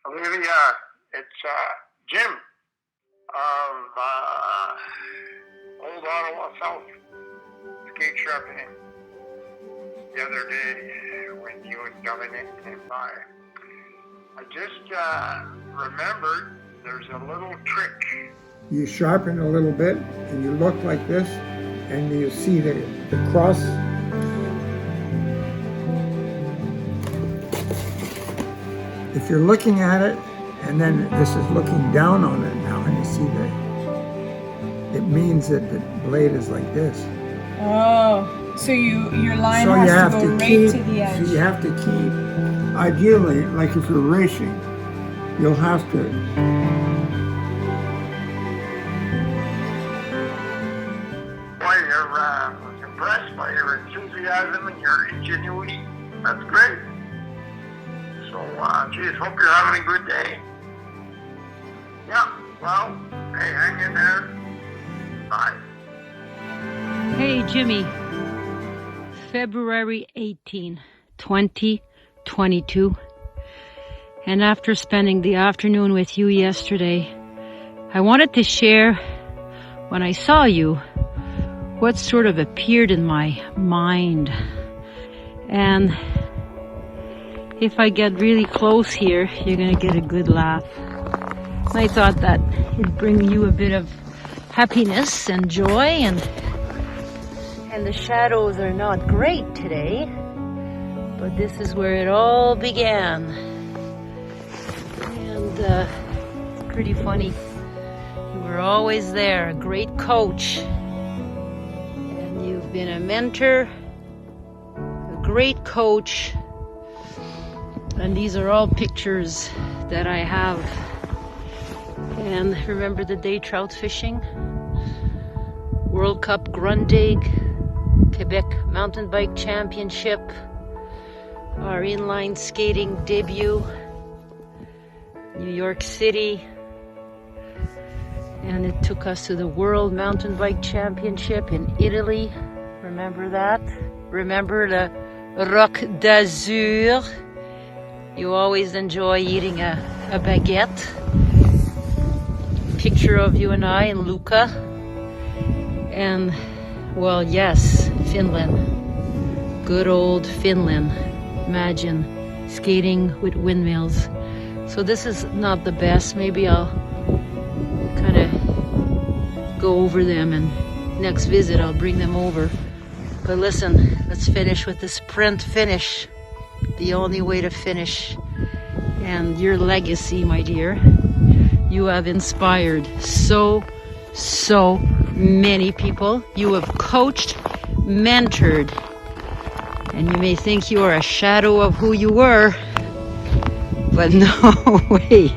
Olivia, it's Jim of Old Ottawa South Skate Sharpening. The other day when you and Dominic came by, I just remembered there's a little trick. You sharpen a little bit and you look like this and you see the cross. If you're looking at it and then this is looking down on it now and you see it means that the blade is like this. Oh, so your line So you has have to go to right keep, to the edge. so you have to keep, ideally, like if you're racing, you'll have to Boy, you're impressed by your enthusiasm and your ingenuity. That's great. So, geez, hope you're having a good day. Yeah, well, hey, hang in there. Bye. Hey Jimmy, February 18, 2022. And after spending the afternoon with you yesterday, I wanted to share, when I saw you, what sort of appeared in my mind. And if I get really close here, you're gonna get a good laugh. I thought that it'd bring you a bit of happiness and joy, and the shadows are not great today, but this is where it all began. And it's pretty funny. You were always there, a great coach, and you've been a mentor, a great coach, and these are all pictures that I have. And remember the day trout fishing, World Cup Grundig, Quebec Mountain Bike Championship, our inline skating debut, New York City, and it took us to the World Mountain Bike Championship in Italy. Remember that? Remember the Roc d'Azur? You always enjoy eating a baguette. Picture of you and I in Lucca. And, well, yes, Finland. Good old Finland. Imagine skating with windmills. So this is not the best. Maybe I'll kind of go over them, and next visit I'll bring them over. But listen, let's finish with the sprint finish. The only way to finish. And your legacy, my dear. You have inspired so many people. You have coached, mentored, and you may think you are a shadow of who you were, but no way.